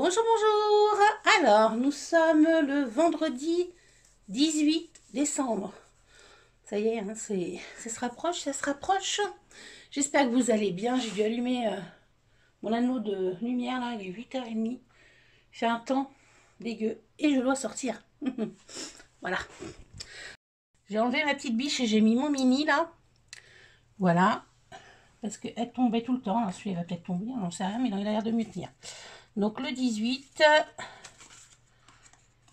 Bonjour, bonjour. Alors, nous sommes le vendredi 18 décembre. Ça y est, hein, ça se rapproche, ça se rapproche. J'espère que vous allez bien. J'ai dû allumer mon anneau de lumière, là, il est 8h30. Il fait un temps dégueu et je dois sortir. Voilà. J'ai enlevé ma petite biche et j'ai mis mon mini, là. Voilà. Parce qu'elle tombait tout le temps. Alors, celui-là va peut-être tomber, on n'en sait rien, mais il a l'air de mieux tenir. Donc, le 18...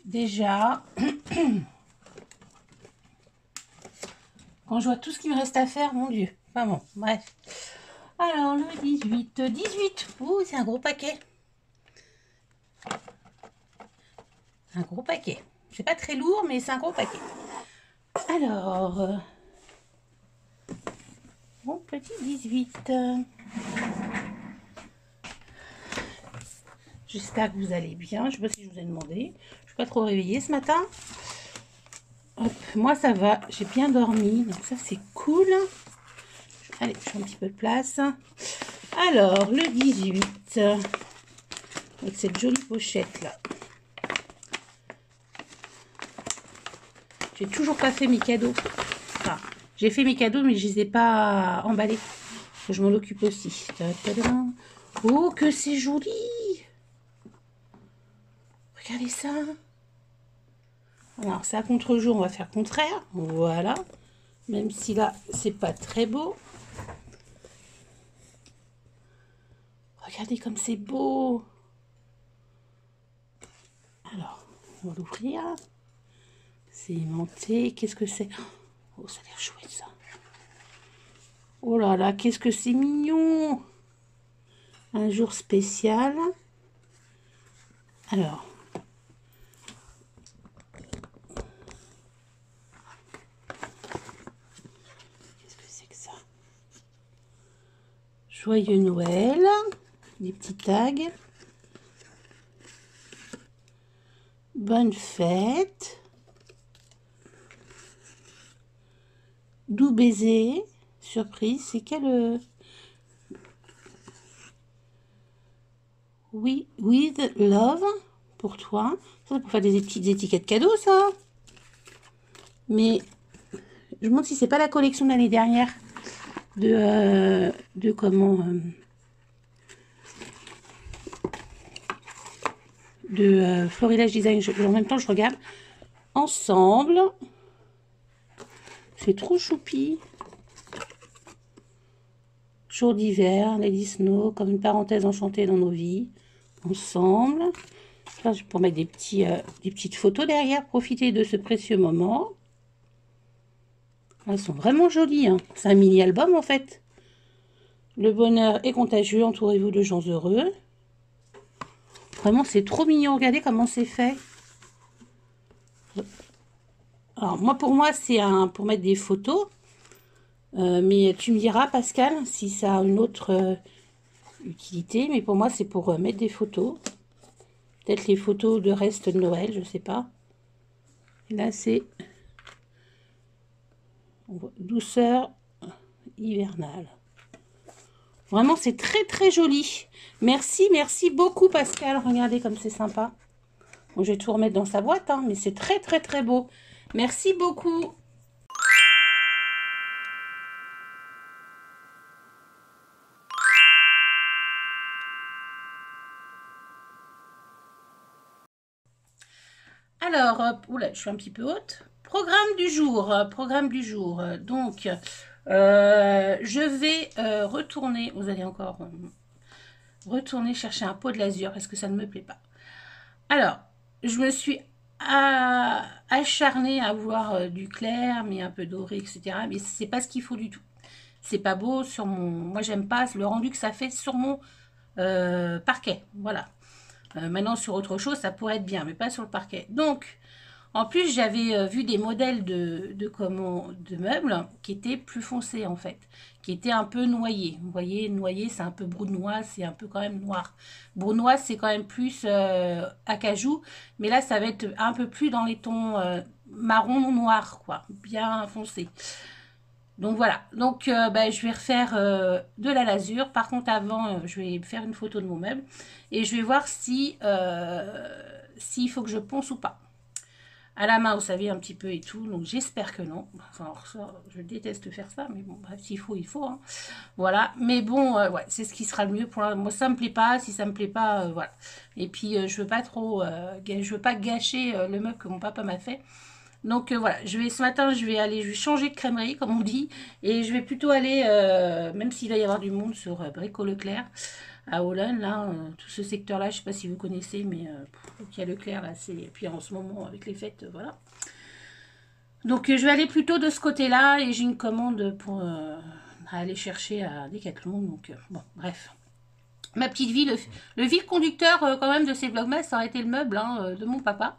Déjà, quand je vois tout ce qu'il me reste à faire, mon Dieu. Enfin bon, bref. Alors, le 18. 18. Ouh, c'est un gros paquet. Un gros paquet. C'est pas très lourd, mais c'est un gros paquet. Alors, mon petit 18. J'espère que vous allez bien. Je sais pas si je vous ai demandé. Je suis pas trop réveillée ce matin. Hop, moi ça va, j'ai bien dormi, donc ça c'est cool. Allez, je fais un petit peu de place. Alors, le 18, avec cette jolie pochette là. J'ai toujours pas fait mes cadeaux. Enfin, j'ai fait mes cadeaux, mais je les ai pas emballés. Je m'en occupe aussi. Oh, que c'est joli! Regardez ça. Alors, c'est à contre-jour, on va faire contraire. Voilà. Même si là, c'est pas très beau. Regardez comme c'est beau. Alors, on va l'ouvrir. C'est aimanté. Qu'est-ce que c'est? Oh, ça a l'air chouette, ça. Oh là là, qu'est-ce que c'est mignon. Un jour spécial. Alors. Qu'est-ce que c'est que ça? Joyeux Noël. Des petits tags. Bonne fête. Doux baiser. Surprise. C'est quel... Oui, with love. Pour toi. Ça, c'est pour faire des petites étiquettes cadeaux, ça. Mais je me demande si c'est pas la collection de l'année dernière. De comment... de Florilège Design. En même temps, je regarde ensemble. C'est trop choupi. Jour d'hiver, Lady Snow, comme une parenthèse enchantée dans nos vies. Ensemble. Là, pour mettre des petites photos derrière. Profiter de ce précieux moment. Elles sont vraiment jolies. Hein. C'est un mini-album en fait. Le bonheur est contagieux. Entourez-vous de gens heureux. Vraiment, c'est trop mignon. Regardez comment c'est fait. Alors, pour moi, c'est pour mettre des photos. Mais tu me diras, Pascal, si ça a une autre utilité. Mais pour moi, c'est pour mettre des photos. Peut-être les photos de reste de Noël, je sais pas. Et là, c'est douceur hivernale. Vraiment, c'est très, très joli. Merci, merci beaucoup, Pascal. Regardez comme c'est sympa. Bon, je vais tout remettre dans sa boîte, hein, mais c'est très, très, très beau. Merci beaucoup. Alors, oula, je suis un petit peu haute. Programme du jour. Donc, je vais retourner. Vous allez encore retourner chercher un pot de l'azur parce que ça ne me plaît pas. Alors, je me suis acharnée à voir du clair, mais un peu doré, etc. Mais c'est pas ce qu'il faut du tout. C'est pas beau sur mon... Moi, j'aime pas le rendu que ça fait sur mon parquet. Voilà. Maintenant, sur autre chose, ça pourrait être bien, mais pas sur le parquet. Donc, en plus, j'avais vu des modèles de meubles qui étaient plus foncés, en fait. Qui étaient un peu noyés. Vous voyez, noyé, c'est un peu brunois, c'est un peu quand même noir. Brunois, c'est quand même plus acajou. Mais là, ça va être un peu plus dans les tons marron noir, quoi. Bien foncé. Donc voilà, donc je vais refaire de la lasure. Par contre avant, je vais faire une photo de mon meuble et je vais voir si s'il faut que je ponce ou pas. À la main, vous savez, un petit peu et tout, donc j'espère que non. Enfin, ça, je déteste faire ça, mais bon, bref, s'il faut, il faut. Hein. Voilà, mais bon, ouais, c'est ce qui sera le mieux pour moi. Ça me plaît pas, si ça me plaît pas, voilà. Et puis, je veux pas trop, je veux pas gâcher le meuble que mon papa m'a fait. Donc voilà, ce matin, je vais changer de crèmerie, comme on dit, et je vais plutôt aller, même s'il va y avoir du monde sur Brico Leclerc, à Holland, là, tout ce secteur-là, je sais pas si vous connaissez, mais il y a Leclerc, là, et puis en ce moment, avec les fêtes, voilà. Donc je vais aller plutôt de ce côté-là, et j'ai une commande pour aller chercher à Decathlon, donc bon, bref. Ma petite vie, le fil conducteur quand même de ces vlogmas, ça aurait été le meuble de mon papa.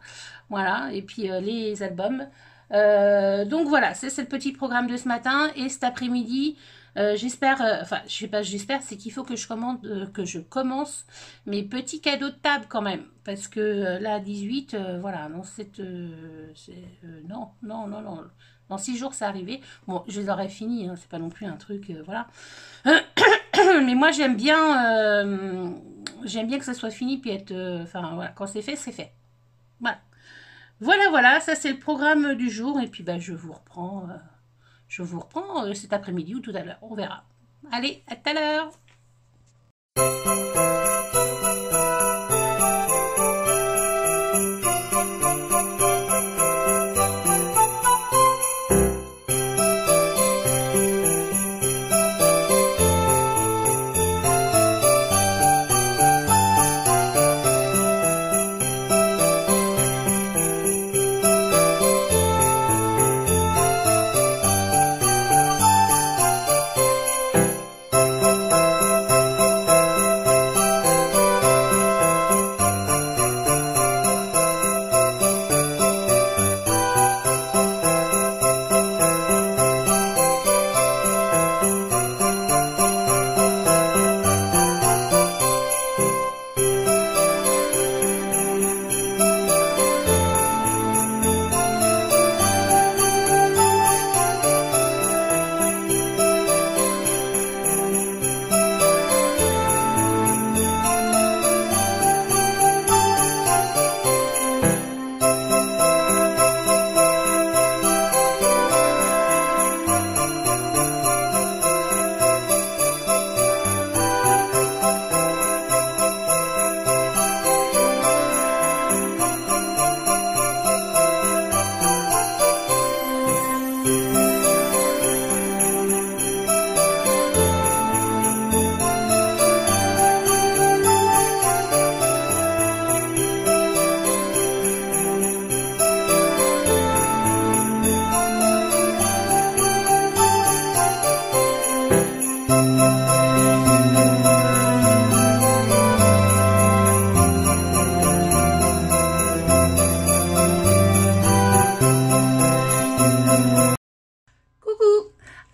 Voilà, et puis les albums. Donc voilà, c'est le petit programme de ce matin. Et cet après-midi, j'espère, enfin je sais pas, j'espère, c'est qu'il faut que je commence mes petits cadeaux de table quand même. Parce que là, 18, voilà, non, non. Dans 6 jours, c'est arrivé. Bon, je les aurais finis, hein, c'est pas non plus un truc, voilà. Mais moi, j'aime bien que ça soit fini, puis être... Enfin, voilà, quand c'est fait, c'est fait. Voilà. Voilà, ça c'est le programme du jour. Et puis, je vous reprends, cet après-midi ou tout à l'heure. On verra. Allez, à tout à l'heure.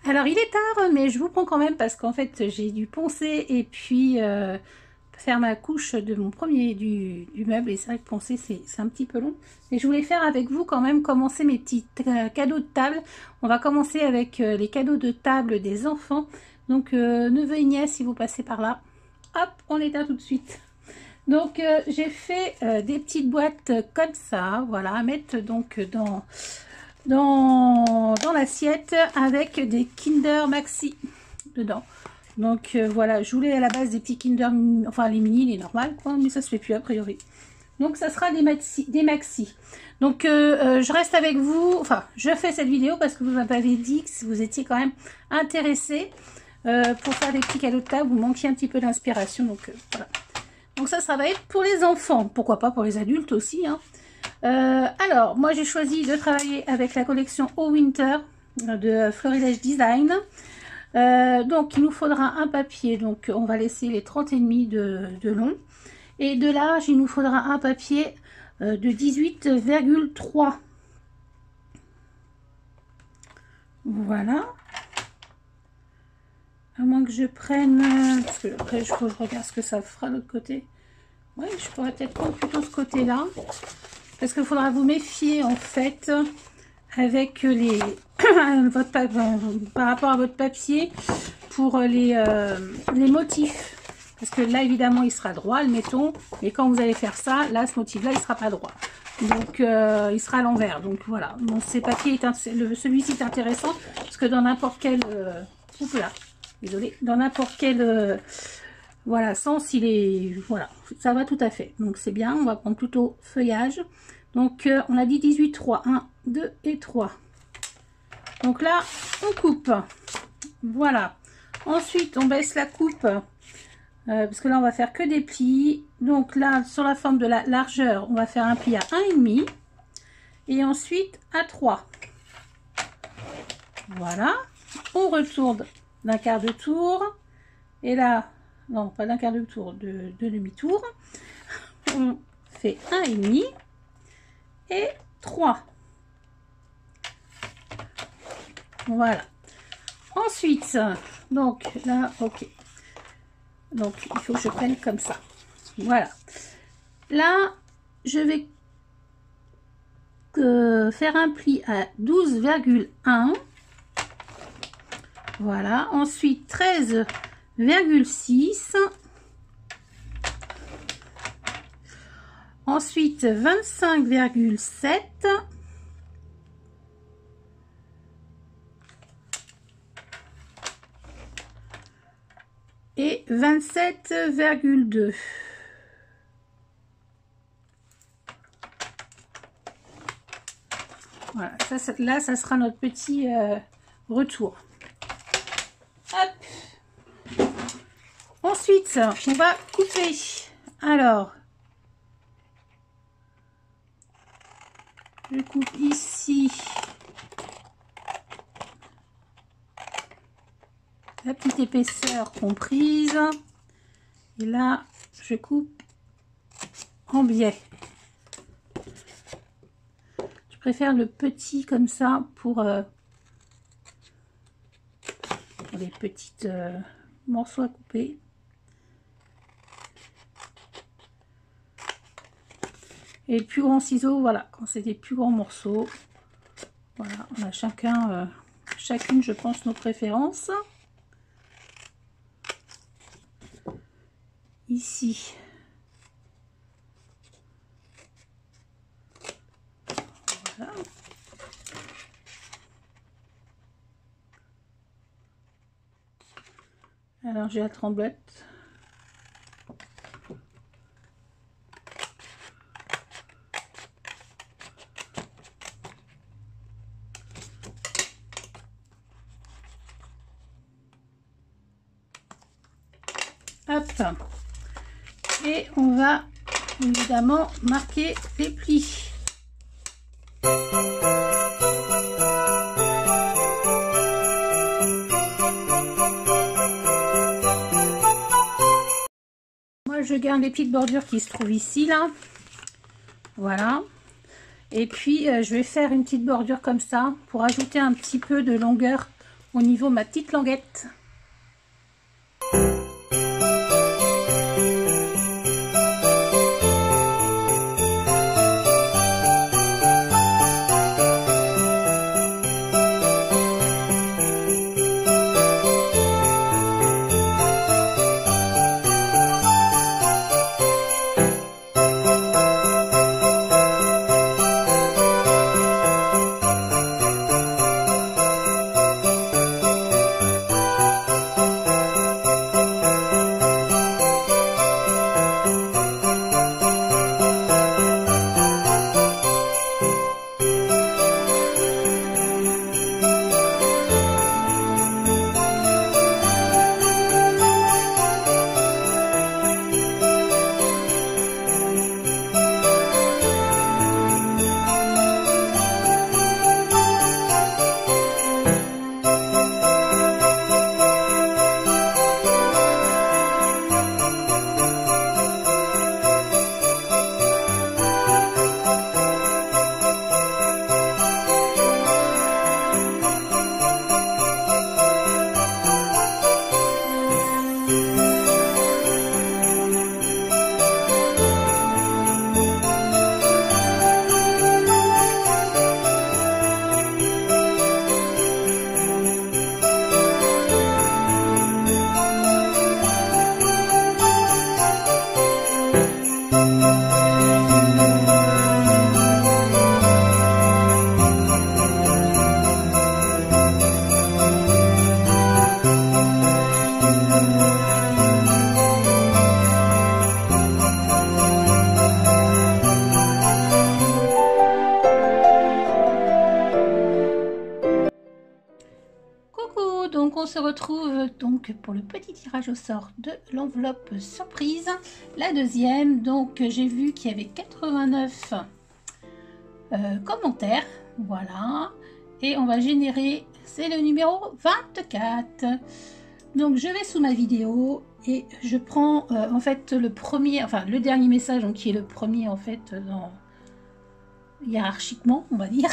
Alors il est tard, mais je vous prends quand même parce qu'en fait j'ai dû poncer et puis faire ma couche de mon premier du meuble. Et c'est vrai que poncer c'est un petit peu long. Mais je voulais faire avec vous quand même commencer mes petits cadeaux de table. On va commencer avec les cadeaux de table des enfants. Donc neveu et nièce, si vous passez par là, hop, on éteint tout de suite. Donc j'ai fait des petites boîtes comme ça, voilà, à mettre donc dans l'assiette avec des Kinder Maxi dedans. Donc voilà, je voulais à la base des petits Kinder, enfin les mini, les normales quoi, mais ça se fait plus a priori. Donc ça sera des maxi. Donc je reste avec vous, enfin je fais cette vidéo parce que vous m'avez dit que vous étiez quand même intéressés pour faire des petits cadeaux de table, vous manquiez un petit peu d'inspiration, donc voilà. Donc ça va être pour les enfants, pourquoi pas pour les adultes aussi, hein. Alors, moi j'ai choisi de travailler avec la collection All Winter de Florilège Design. Donc il nous faudra un papier, donc on va laisser les 30,5 de long. Et de large, il nous faudra un papier de 18,3. Voilà. À moins que je prenne, parce que après je regarde ce que ça fera de l'autre côté. Oui, je pourrais peut-être prendre plutôt ce côté-là. Parce qu'il faudra vous méfier en fait avec par rapport à votre papier pour les motifs. Parce que là, évidemment, il sera droit, admettons. Mais quand vous allez faire ça, là, ce motif-là, il sera pas droit. Donc, il sera à l'envers. Donc, voilà. Donc, ces papiers, celui-ci est intéressant. Parce que dans n'importe quel... oups là, désolé. Dans n'importe quel... voilà, sens, il est... Voilà, ça va tout à fait. Donc, c'est bien. On va prendre plutôt feuillage. Donc, on a dit 18, 3. 1, 2 et 3. Donc là, on coupe. Voilà. Ensuite, on baisse la coupe. Parce que là, on va faire que des plis. Donc là, sur la forme de la largeur, on va faire un pli à 1,5. Et ensuite, à 3. Voilà. On retourne d'un quart de tour. Et là, non, pas d'un quart de tour, de demi-tour. On fait 1,5 et 3. Voilà. Ensuite, donc là, ok. Donc, il faut que je prenne comme ça. Voilà. Là, je vais faire un pli à 12,1. Voilà. Ensuite, 13,6. Ensuite, 25,7. Et 27,2. Voilà, là, ça sera notre petit retour. Hop. Ensuite, on va couper. Alors, je coupe ici la petite épaisseur comprise. Et là, je coupe en biais. Je préfère le petit comme ça pour les petites morceaux à couper. Et le plus grand ciseau, voilà, quand c'est des plus grands morceaux. Voilà, on a chacune, je pense, nos préférences. Ici. Voilà. Alors j'ai la tremblette. Hop. Et on va évidemment marquer les plis. Moi, je garde les petites bordures qui se trouvent ici, là. Voilà. Et puis, je vais faire une petite bordure comme ça pour ajouter un petit peu de longueur au niveau de ma petite languette. on se retrouve donc pour le petit tirage au sort de l'enveloppe surprise. La deuxième, donc j'ai vu qu'il y avait 89 commentaires. Voilà. Et on va générer, c'est le numéro 24. Donc je vais sous ma vidéo et je prends en fait le premier, enfin le dernier message, donc qui est le premier en fait dans hiérarchiquement, on va dire.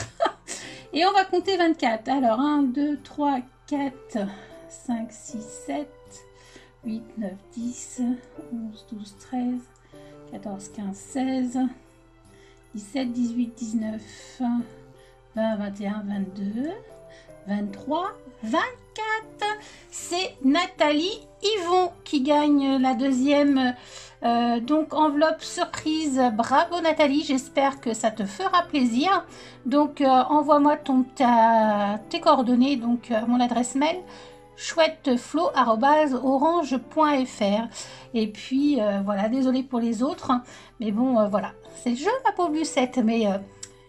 Et on va compter 24. Alors 1, 2, 3, 4, 5, 6, 7, 8, 9, 10, 11, 12, 13, 14, 15, 16, 17, 18, 19, 20, 21, 22, 23, 24. C'est Nathalie Yvon qui gagne la deuxième donc enveloppe surprise. Bravo Nathalie, j'espère que ça te fera plaisir. Donc envoie-moi tes coordonnées donc à mon adresse mail chouetteflo@orange.fr. Et puis voilà, désolée pour les autres, mais bon voilà, c'est le jeu ma pauvre Lucette, mais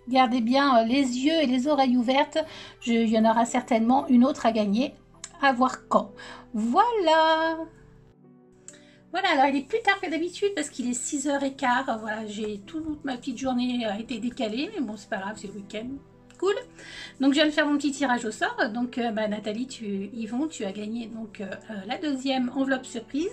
gardez bien les yeux et les oreilles ouvertes, il y en aura certainement une autre à gagner, à voir quand. Voilà. Voilà, alors il est plus tard que d'habitude parce qu'il est 6h15. Voilà, toute ma petite journée a été décalée, mais bon, c'est pas grave, c'est le week-end. Cool. Donc je viens de faire mon petit tirage au sort. Donc Nathalie, Yvon, tu as gagné donc la deuxième enveloppe surprise.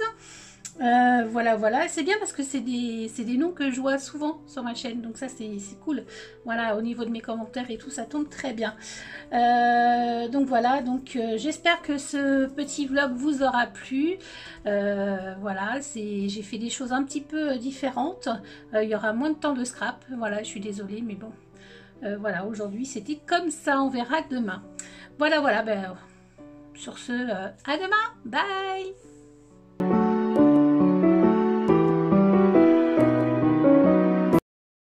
Voilà, c'est bien parce que c'est des noms que je vois souvent sur ma chaîne, donc ça c'est cool. Voilà, au niveau de mes commentaires et tout, ça tombe très bien. Donc voilà, j'espère que ce petit vlog vous aura plu. Voilà, j'ai fait des choses un petit peu différentes. Il y aura moins de temps de scrap. Voilà, je suis désolée, mais bon. Voilà, aujourd'hui c'était comme ça, on verra demain. Voilà, sur ce, à demain, bye.